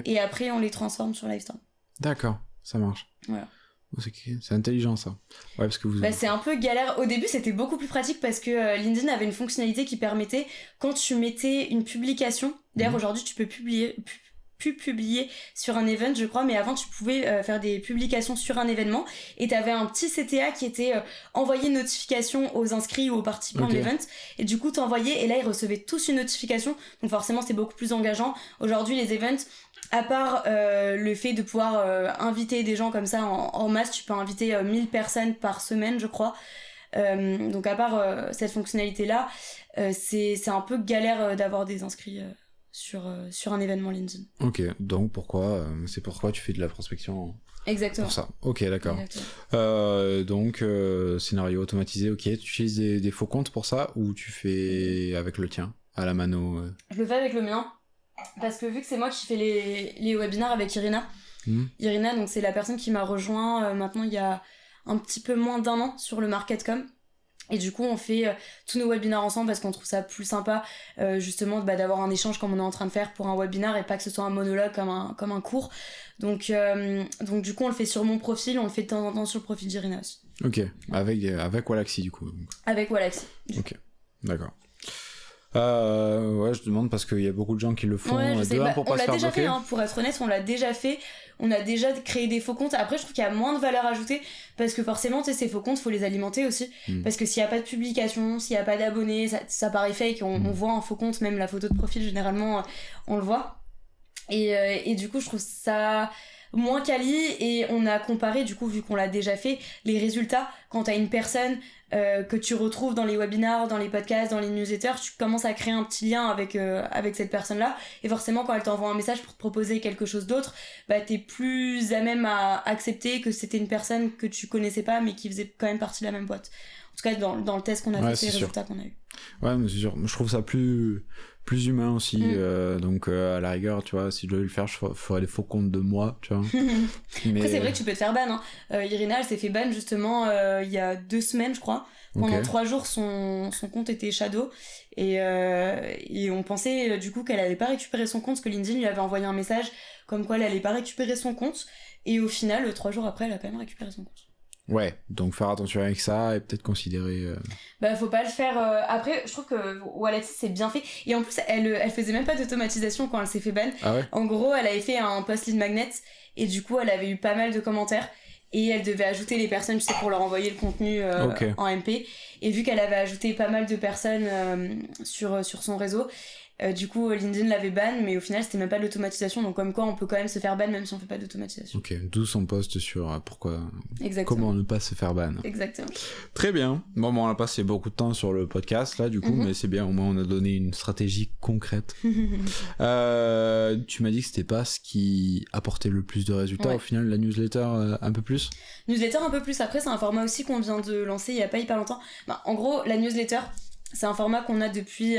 et après, on les transforme sur Livestorm. D'accord, ça marche. Voilà. C'est intelligent ça. Ouais, parce que c'est un peu galère. Au début, c'était beaucoup plus pratique parce que LinkedIn avait une fonctionnalité qui permettait, quand tu mettais une publication, d'ailleurs aujourd'hui tu peux publier sur un event, je crois, mais avant tu pouvais faire des publications sur un événement et t'avais un petit CTA qui était envoyer une notification aux inscrits ou aux participants de l'event et du coup t'envoyais et là ils recevaient tous une notification, donc forcément c'était beaucoup plus engageant. Aujourd'hui les events, à part le fait de pouvoir inviter des gens comme ça en masse, tu peux inviter 1000 personnes par semaine je crois. Donc à part cette fonctionnalité là, c'est un peu galère d'avoir des inscrits sur un événement LinkedIn. Ok, donc c'est pourquoi tu fais de la prospection. Exactement. Pour ça. Ok, d'accord. Donc scénario automatisé, ok. Tu utilises des faux comptes pour ça ou tu fais avec le tien à la mano Je le fais avec le mien. Parce que vu que c'est moi qui fais les webinars avec Irina, Irina, donc c'est la personne qui m'a rejoint maintenant il y a un petit peu moins d'1 an sur le MarketCom. Et du coup, on fait tous nos webinars ensemble parce qu'on trouve ça plus sympa justement d'avoir un échange comme on est en train de faire pour un webinar et pas que ce soit un monologue comme un cours. Donc du coup, on le fait sur mon profil, on le fait de temps en temps sur le profil d'Irina aussi. Ok, avec Wallaxy du coup. Avec Wallaxy. Ok, d'accord. Ouais, je demande parce qu'il y a beaucoup de gens qui le font. Ouais, je sais. Pour pas on se l'a faire déjà bloquer. fait, hein, pour être honnête, on l'a déjà fait. On a déjà créé des faux comptes. Après, je trouve qu'il y a moins de valeur ajoutée parce que forcément, tu sais, ces faux comptes, faut les alimenter aussi. Parce que s'il y a pas de publication, s'il y a pas d'abonnés, ça paraît fake. On voit un faux compte, même la photo de profil, généralement, on le voit. Et du coup, je trouve ça moins quali et on a comparé, du coup, vu qu'on l'a déjà fait, les résultats quand t'as une personne que tu retrouves dans les webinars, dans les podcasts, dans les newsletters, tu commences à créer un petit lien avec cette personne-là et forcément quand elle t'envoie un message pour te proposer quelque chose d'autre, t'es plus à même à accepter que c'était une personne que tu connaissais pas mais qui faisait quand même partie de la même boîte. En tout cas dans le test qu'on a fait, c'est les résultats qu'on a eu. Ouais, mais c'est sûr, je trouve ça plus humain aussi, donc à la rigueur, tu vois, si je devais le faire, je ferais des faux comptes de moi, tu vois. Mais... Après, c'est vrai que tu peux te faire ban, hein. Irina, elle s'est fait ban justement il y a 2 semaines, je crois. Pendant 3 jours, son compte était shadow. Et on pensait du coup qu'elle allait pas récupérer son compte, parce que LinkedIn lui avait envoyé un message comme quoi elle allait pas récupérer son compte. Et au final, 3 jours après, elle a quand même récupéré son compte. Ouais, donc faire attention avec ça et peut-être considérer... faut pas le faire... Après, je trouve que Wallaxy, c'est bien fait. Et en plus, elle faisait même pas d'automatisation quand elle s'est fait ban. Ah ouais. En gros, elle avait fait un post lead magnet et du coup, elle avait eu pas mal de commentaires. Et elle devait ajouter les personnes, tu sais, pour leur envoyer le contenu en MP. Et vu qu'elle avait ajouté pas mal de personnes sur son réseau, du coup LinkedIn l'avait ban, mais au final c'était même pas de l'automatisation, donc comme quoi on peut quand même se faire ban même si on fait pas d'automatisation. Ok, d'où son post sur pourquoi... Exactement. Comment ne pas se faire ban. Exactement. Très bien. Bon, on a passé beaucoup de temps sur le podcast là du coup, mais c'est bien, au moins on a donné une stratégie concrète. Tu m'as dit que c'était pas ce qui apportait le plus de résultats au final, la newsletter un peu plus. Newsletter un peu plus, après c'est un format aussi qu'on vient de lancer il y a pas hyper longtemps. En gros, la newsletter, c'est un format qu'on a depuis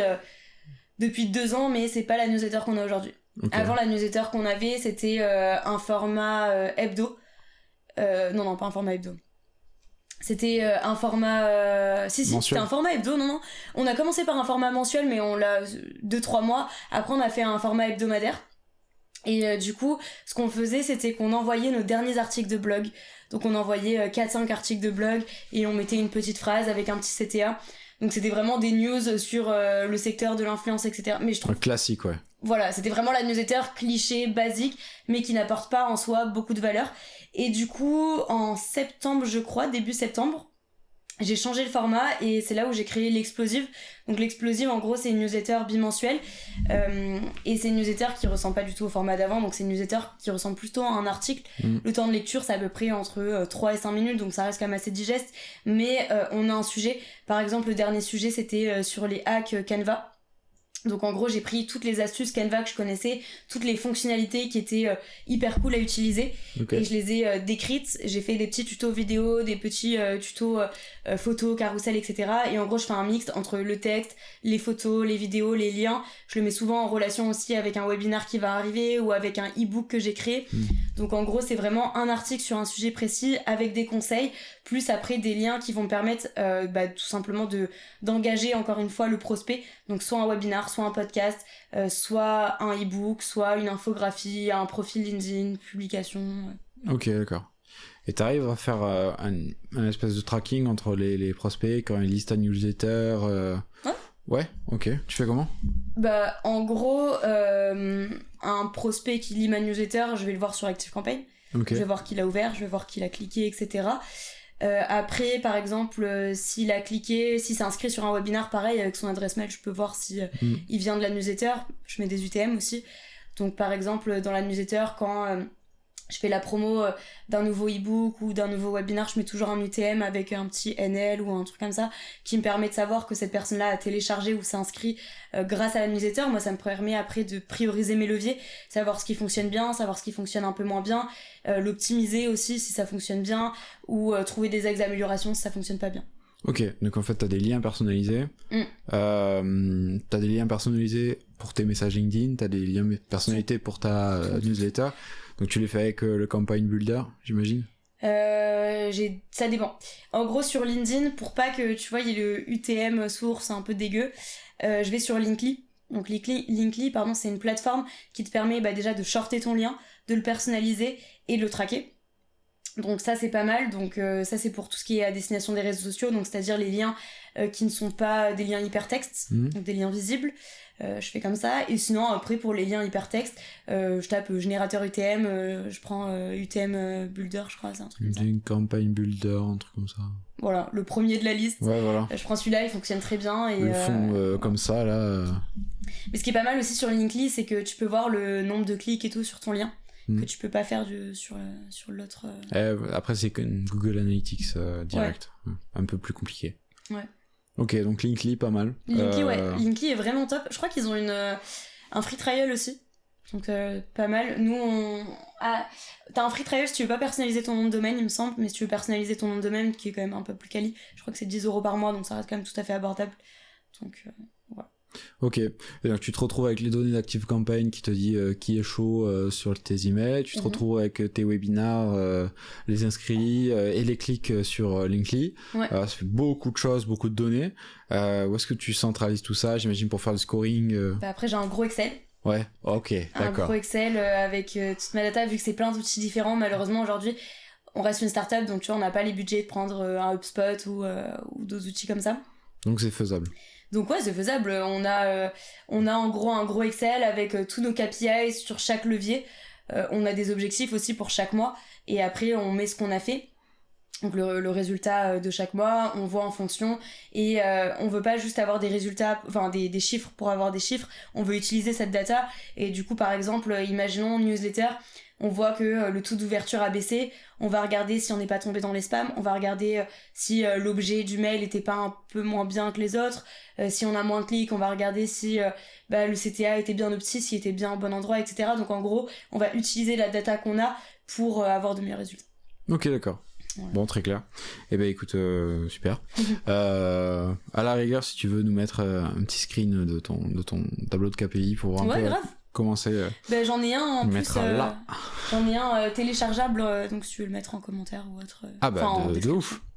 2 ans, mais c'est pas la newsletter qu'on a aujourd'hui. Okay. Avant, la newsletter qu'on avait, c'était un format hebdo. Non, pas un format hebdo. C'était un format... Si, c'était un format hebdo, non. On a commencé par un format mensuel, mais on l'a 2-3 mois. Après, on a fait un format hebdomadaire. Et du coup, ce qu'on faisait, c'était qu'on envoyait nos derniers articles de blog. Donc, on envoyait 4-5 articles de blog et on mettait une petite phrase avec un petit CTA. Donc c'était vraiment des news sur le secteur de l'influence, etc. Mais je trouve... Classique, ouais. Voilà, c'était vraiment la newsletter cliché, basique, mais qui n'apporte pas en soi beaucoup de valeur. Et du coup, en septembre, je crois, début septembre, j'ai changé le format et c'est là où j'ai créé l'Explosive. Donc l'Explosive, en gros, c'est une newsletter bimensuelle et c'est une newsletter qui ressemble pas du tout au format d'avant. Donc c'est une newsletter qui ressemble plutôt à un article. Le temps de lecture, c'est à peu près entre 3 et 5 minutes, donc ça reste quand même assez digeste. Mais on a un sujet, par exemple, le dernier sujet, c'était sur les hacks Canva. Donc en gros j'ai pris toutes les astuces Canva que je connaissais, toutes les fonctionnalités qui étaient hyper cool à utiliser, et je les ai décrites. J'ai fait des petits tutos vidéo, des petits tutos photos, carousel, etc. Et en gros je fais un mix entre le texte, les photos, les vidéos, les liens. Je le mets souvent en relation aussi avec un webinaire qui va arriver ou avec un e-book que j'ai créé. Donc en gros c'est vraiment un article sur un sujet précis avec des conseils, plus après des liens qui vont me permettre tout simplement d'engager encore une fois le prospect. Donc soit un webinaire, soit un podcast, soit un e-book, soit une infographie, un profil LinkedIn, publication. Ok, d'accord. Et t'arrives à faire un espèce de tracking entre les prospects quand ils lisent ta newsletter Ouais, ok. Tu fais comment ? En gros, un prospect qui lit ma newsletter, je vais le voir sur ActiveCampaign. Okay. Je vais voir qu'il a ouvert, je vais voir qu'il a cliqué, etc. Après, par exemple, s'il a cliqué, s'il s'est inscrit sur un webinaire, pareil, avec son adresse mail, je peux voir si il vient de la newsletter. Je mets des UTM aussi. Donc, par exemple, dans la newsletter, quand je fais la promo d'un nouveau e-book ou d'un nouveau webinaire, je mets toujours un UTM avec un petit NL ou un truc comme ça qui me permet de savoir que cette personne-là a téléchargé ou s'est inscrit grâce à la newsletter. Moi, ça me permet après de prioriser mes leviers, savoir ce qui fonctionne bien, savoir ce qui fonctionne un peu moins bien, l'optimiser aussi si ça fonctionne bien, ou trouver des axes d'amélioration si ça fonctionne pas bien. Ok, donc en fait t'as des liens personnalisés, t'as des liens personnalisés pour tes messages LinkedIn, t'as des liens personnalisés pour ta newsletter, donc tu les fais avec le Campaign Builder, j'imagine? Ça dépend. En gros sur LinkedIn, pour pas que tu vois il y ait le UTM source un peu dégueu, je vais sur Linkly. Donc Linkly, c'est une plateforme qui te permet déjà de shorter ton lien, de le personnaliser et de le traquer. Donc ça c'est pas mal. Donc ça c'est pour tout ce qui est à destination des réseaux sociaux, donc c'est-à-dire les liens qui ne sont pas des liens hypertextes, donc des liens visibles. Je fais comme ça. Et sinon après pour les liens hypertextes, je tape générateur UTM, je prends UTM Builder, je crois, c'est un truc comme ça. Une campagne Builder, un truc comme ça. Voilà, le premier de la liste. Ouais, voilà. Je prends celui-là, il fonctionne très bien. Et, le fond comme ça là. Mais ce qui est pas mal aussi sur Linkly, c'est que tu peux voir le nombre de clics et tout sur ton lien. Que tu peux pas faire sur l'autre. Après, c'est Google Analytics direct. Ouais. Un peu plus compliqué. Ouais. Ok, donc Linkly, pas mal. Linkly, ouais. Linkly est vraiment top. Je crois qu'ils ont un free trial aussi. Donc, pas mal. Nous, t'as un free trial si tu veux pas personnaliser ton nom de domaine, il me semble. Mais si tu veux personnaliser ton nom de domaine, qui est quand même un peu plus quali, je crois que c'est 10€ par mois, donc ça reste quand même tout à fait abordable. Donc, voilà. Ok, et donc tu te retrouves avec les données d'ActiveCampaign qui te dit qui est chaud sur tes emails, tu te retrouves avec tes webinars, les inscrits et les clics sur Linkly. Ouais. Ça fait beaucoup de choses, beaucoup de données. Où est-ce que tu centralises tout ça, j'imagine, pour faire le scoring Après j'ai un gros Excel. Ouais, ok, d'accord. Un gros Excel avec toute ma data, vu que c'est plein d'outils différents. Malheureusement aujourd'hui on reste une startup, donc tu vois on n'a pas les budgets de prendre un HubSpot ou d'autres outils comme ça. Donc c'est faisable. Donc ouais, c'est faisable. On a en gros un gros Excel avec tous nos KPIs sur chaque levier. On a des objectifs aussi pour chaque mois. Et après, on met ce qu'on a fait. Donc le résultat de chaque mois, on voit en fonction. Et on veut pas juste avoir des résultats, enfin des chiffres pour avoir des chiffres. On veut utiliser cette data. Et du coup, par exemple, imaginons newsletter. On voit que le taux d'ouverture a baissé, on va regarder si on n'est pas tombé dans les spams, on va regarder si l'objet du mail n'était pas un peu moins bien que les autres, si on a moins de clics, on va regarder si le CTA était bien opti, s'il était bien au bon endroit, etc. Donc en gros, on va utiliser la data qu'on a pour avoir de meilleurs résultats. Ok, d'accord. Ouais. Bon, très clair. Eh ben écoute, super. À la rigueur, si tu veux nous mettre un petit screen de ton tableau de KPI pour voir un peu... grave. Commencer j'en ai un en plus là. J'en ai un téléchargeable, donc si tu veux le mettre en commentaire ou autre.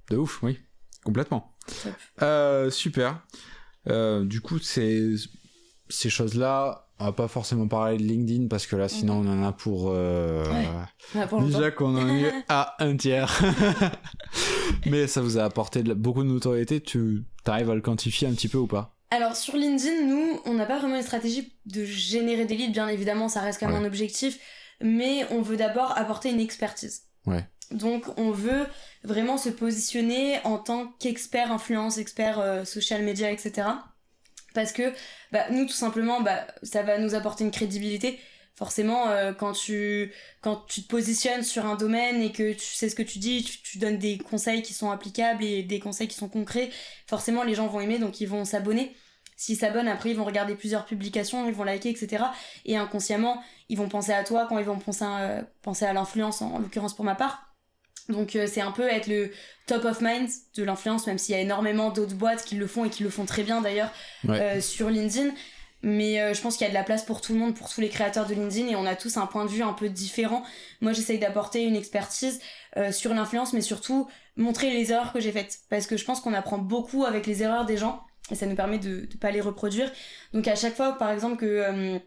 De ouf, oui, complètement. Super. Du coup, ces choses-là, on va pas forcément parler de LinkedIn parce que là, sinon, on en a pour déjà qu'on en est à un tiers. Mais ça vous a apporté beaucoup de notoriété. Tu arrives à le quantifier un petit peu ou pas? Alors sur LinkedIn, nous, on n'a pas vraiment une stratégie de générer des leads, bien évidemment, ça reste quand même un objectif, mais on veut d'abord apporter une expertise. Ouais. Donc on veut vraiment se positionner en tant qu'expert influence, expert social media, etc. Parce que nous, tout simplement, ça va nous apporter une crédibilité. Forcément, quand tu te positionnes sur un domaine et que tu sais ce que tu dis, tu donnes des conseils qui sont applicables et des conseils qui sont concrets, forcément les gens vont aimer, donc ils vont s'abonner. s'ils s'abonnent, après ils vont regarder plusieurs publications, ils vont liker, etc. Et inconsciemment, ils vont penser à toi quand ils vont penser à l'influence, en l'occurrence pour ma part. Donc c'est un peu être le top of mind de l'influence, même s'il y a énormément d'autres boîtes qui le font et qui le font très bien d'ailleurs sur LinkedIn. Mais je pense qu'il y a de la place pour tout le monde, pour tous les créateurs de LinkedIn, et on a tous un point de vue un peu différent. Moi j'essaye d'apporter une expertise sur l'influence, mais surtout montrer les erreurs que j'ai faites, parce que je pense qu'on apprend beaucoup avec les erreurs des gens et ça nous permet de pas les reproduire. Donc à chaque fois par exemple que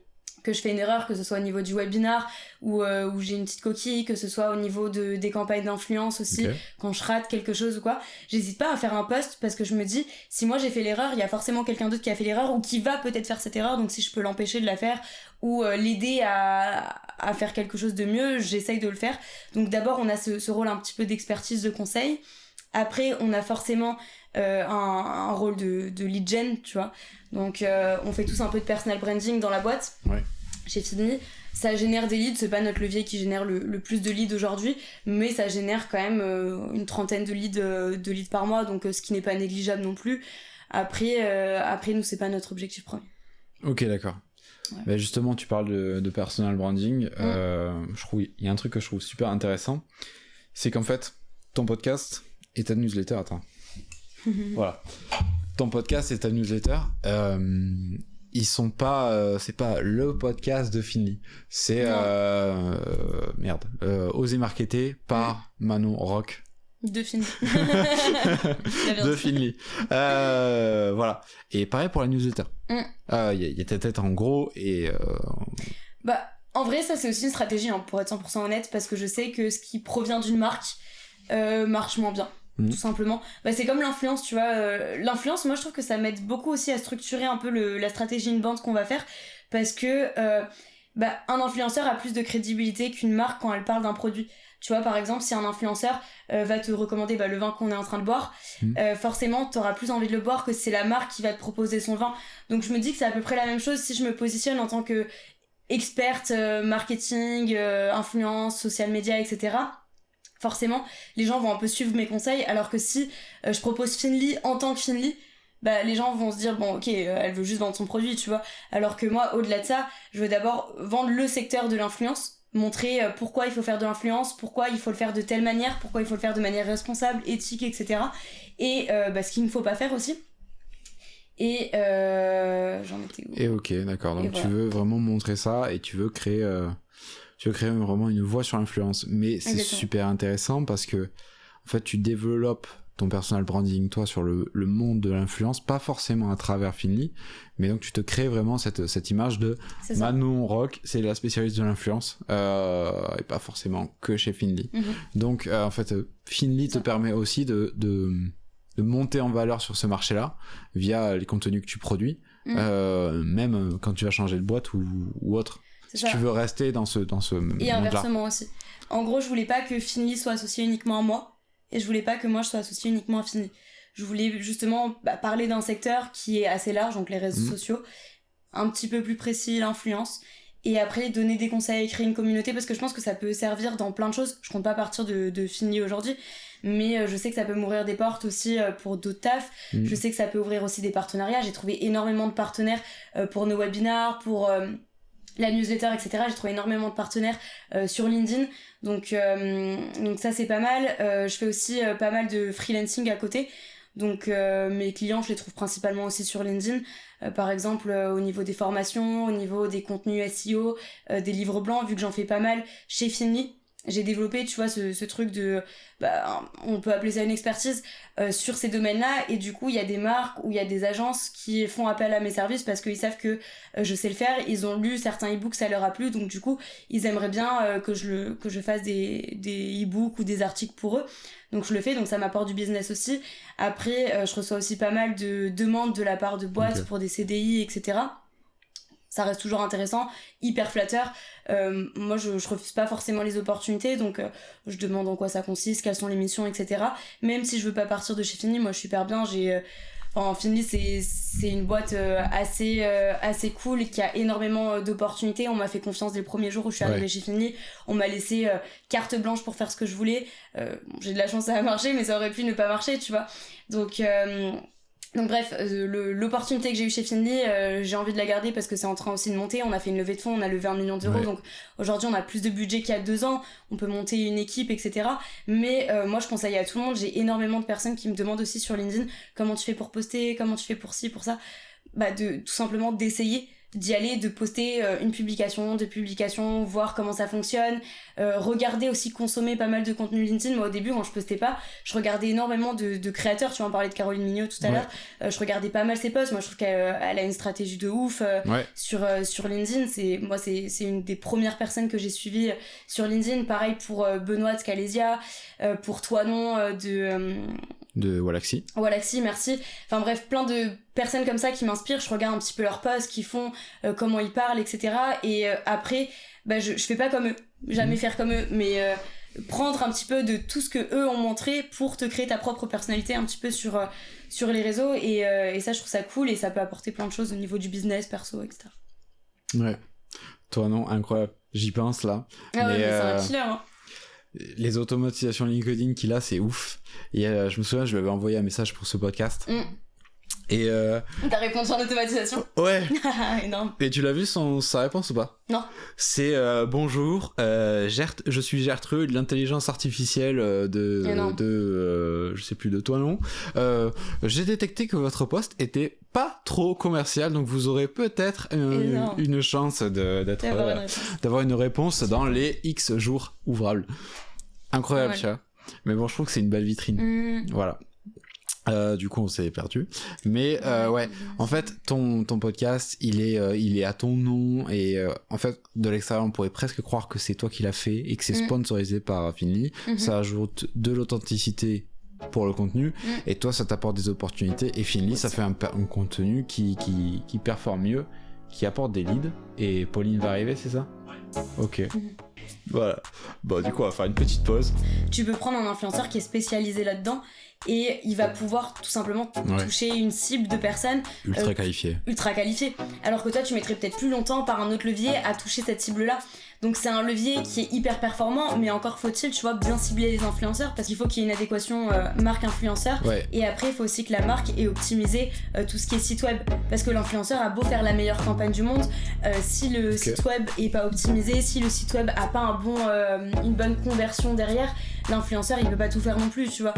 je fais une erreur, que ce soit au niveau du webinar ou où j'ai une petite coquille, que ce soit au niveau des campagnes d'influence aussi, quand je rate quelque chose ou quoi, j'hésite pas à faire un post, parce que je me dis, si moi j'ai fait l'erreur, il y a forcément quelqu'un d'autre qui a fait l'erreur ou qui va peut-être faire cette erreur, donc si je peux l'empêcher de la faire ou l'aider à faire quelque chose de mieux, j'essaye de le faire. Donc d'abord on a ce rôle un petit peu d'expertise, de conseil. Après on a forcément un rôle de lead gen, tu vois. Donc on fait tous un peu de personal branding dans la boîte. Chez Finly, ça génère des leads, c'est pas notre levier qui génère le plus de leads aujourd'hui, mais ça génère quand même une trentaine de leads par mois, donc ce qui n'est pas négligeable non plus. Après nous, c'est pas notre objectif premier. Ok, d'accord. Ouais. Bah justement, tu parles de personal branding. Je trouve il y a un truc que je trouve super intéressant, c'est qu'en fait, ton podcast et ta newsletter, attends. Voilà. Ton podcast et ta newsletter, ils sont pas, c'est pas le podcast de Finly. C'est Oser Marketer par Manon Rock. De Finly. De Finly. Voilà. Et pareil pour la newsletter. Y a ta tête en gros et. Bah, en vrai, ça c'est aussi une stratégie, hein, pour être 100% honnête, parce que je sais que ce qui provient d'une marque marche moins bien. Tout simplement. Bah, c'est comme l'influence, tu vois. L'influence, moi je trouve que ça m'aide beaucoup aussi à structurer un peu la stratégie inbound qu'on va faire, parce que un influenceur a plus de crédibilité qu'une marque quand elle parle d'un produit. Tu vois, par exemple, si un influenceur va te recommander le vin qu'on est en train de boire, forcément t'auras plus envie de le boire que c'est la marque qui va te proposer son vin. Donc je me dis que c'est à peu près la même chose si je me positionne en tant que experte marketing, influence, social media, etc. Forcément, les gens vont un peu suivre mes conseils, alors que si je propose Finly en tant que Finly, les gens vont se dire, bon, ok, elle veut juste vendre son produit, tu vois. Alors que moi, au-delà de ça, je veux d'abord vendre le secteur de l'influence, montrer pourquoi il faut faire de l'influence, pourquoi il faut le faire de telle manière, pourquoi il faut le faire de manière responsable, éthique, etc. Et ce qu'il ne faut pas faire aussi. Et j'en étais où ? Et ok, d'accord. Donc tu veux vraiment montrer ça et tu veux créer vraiment une voix sur l'influence. Mais c'est super intéressant parce que, en fait, tu développes ton personal branding, toi, sur le monde de l'influence, pas forcément à travers Finly, mais donc tu te crées vraiment cette image de Manon Rock, c'est la spécialiste de l'influence, et pas forcément que chez Finly. Donc, en fait, Finly te permet aussi de monter en valeur sur ce marché-là, via les contenus que tu produis, même quand tu vas changer de boîte ou autre. Si tu veux rester dans ce et inversement aussi. En gros, je voulais pas que Finly soit associé uniquement à moi, et je voulais pas que moi je sois associée uniquement à Finly. Je voulais justement parler d'un secteur qui est assez large, donc les réseaux sociaux, un petit peu plus précis, l'influence, et après donner des conseils et créer une communauté, parce que je pense que ça peut servir dans plein de choses. Je compte pas partir de Finly aujourd'hui, mais je sais que ça peut m'ouvrir des portes aussi pour d'autres tafs. Je sais que ça peut ouvrir aussi des partenariats. J'ai trouvé énormément de partenaires pour nos webinars, pour la newsletter, etc. J'ai trouvé énormément de partenaires sur LinkedIn, donc ça c'est pas mal. Je fais aussi pas mal de freelancing à côté, donc mes clients je les trouve principalement aussi sur LinkedIn, par exemple au niveau des formations, au niveau des contenus SEO, des livres blancs, vu que j'en fais pas mal chez Finly. J'ai développé, tu vois, ce truc de, on peut appeler ça une expertise sur ces domaines-là, et du coup il y a des marques ou il y a des agences qui font appel à mes services parce qu'ils savent que je sais le faire, ils ont lu certains e-books, ça leur a plu, donc du coup ils aimeraient bien que je fasse des e-books ou des articles pour eux, donc je le fais, donc ça m'apporte du business aussi. Après je reçois aussi pas mal de demandes de la part de boîtes pour des CDI, etc. Ça reste toujours intéressant, hyper flatteur. Moi je refuse pas forcément les opportunités, donc je demande en quoi ça consiste, quelles sont les missions, etc. Même si je veux pas partir de chez Finly, moi je suis super bien. Finly c'est une boîte assez cool, qui a énormément d'opportunités. On m'a fait confiance dès le premier jour où je suis arrivée chez Finly. On m'a laissé carte blanche pour faire ce que je voulais. J'ai de la chance, ça a marché, mais ça aurait pu ne pas marcher, tu vois. Donc Donc bref, l'opportunité que j'ai eue chez Finly, j'ai envie de la garder parce que c'est en train aussi de monter. On a fait une levée de fonds, on a levé 1 million d'euros, donc aujourd'hui on a plus de budget qu'il y a 2 ans, on peut monter une équipe, etc. Mais moi je conseille à tout le monde, j'ai énormément de personnes qui me demandent aussi sur LinkedIn comment tu fais pour poster, comment tu fais pour ci, pour ça. De tout simplement d'essayer d'y aller, de poster une publication, 2 publications, voir comment ça fonctionne, regarder aussi, consommer pas mal de contenu LinkedIn. Moi au début quand je postais pas, je regardais énormément de créateurs, tu vas en parler de Caroline Mignot tout à l'heure, je regardais pas mal ses posts, moi je trouve qu'elle a une stratégie de ouf sur LinkedIn, c'est une des premières personnes que j'ai suivies sur LinkedIn, pareil pour Benoît de Scalesia, pour Toinon de Wallaxy, merci. Enfin bref, plein de personnes comme ça qui m'inspirent, je regarde un petit peu leurs posts, qu'ils font, comment ils parlent, etc. Et après, je fais pas comme eux, jamais faire comme eux, mais prendre un petit peu de tout ce que eux ont montré pour te créer ta propre personnalité un petit peu sur les réseaux, et ça je trouve ça cool, et ça peut apporter plein de choses au niveau du business, perso, etc. Ouais, toi non, incroyable, j'y pense là. Ah ouais, mais c'est un killer, hein. Les automatisations LinkedIn qu'il a, c'est ouf. Et je me souviens, je lui avais envoyé un message pour ce podcast. Et t'as répondu en automatisation? Ouais. Énorme. Et tu l'as vu sa réponse ou pas? Non. C'est bonjour, je suis Gertrude, l'intelligence artificielle je sais plus de toi non. J'ai détecté que votre poste était pas trop commercial, donc vous aurez peut-être une chance d'avoir une réponse dans les X jours ouvrables. Incroyable, tu vois. Mais bon, je trouve que c'est une belle vitrine. Voilà. Du coup on s'est perdu, mais en fait ton podcast il est à ton nom, et en fait de l'extérieur on pourrait presque croire que c'est toi qui l'as fait et que c'est sponsorisé par Finly. Ça ajoute de l'authenticité pour le contenu, et toi ça t'apporte des opportunités, et Finly ça fait un contenu qui performe mieux, qui apporte des leads, et Pauline va arriver, c'est ça? Ok. Voilà. Bon, du coup on va faire une petite pause. Tu peux prendre un influenceur qui est spécialisé là-dedans, et il va pouvoir tout simplement toucher une cible de personnes ultra qualifiées. Alors que toi tu mettrais peut-être plus longtemps par un autre levier à toucher cette cible-là. Donc c'est un levier qui est hyper performant, mais encore faut-il, tu vois, bien cibler les influenceurs, parce qu'il faut qu'il y ait une adéquation marque-influenceur. Et après il faut aussi que la marque ait optimisé tout ce qui est site web, parce que l'influenceur a beau faire la meilleure campagne du monde, si le site web est pas optimisé, si le site web a pas une bonne conversion derrière, l'influenceur il peut pas tout faire non plus, tu vois.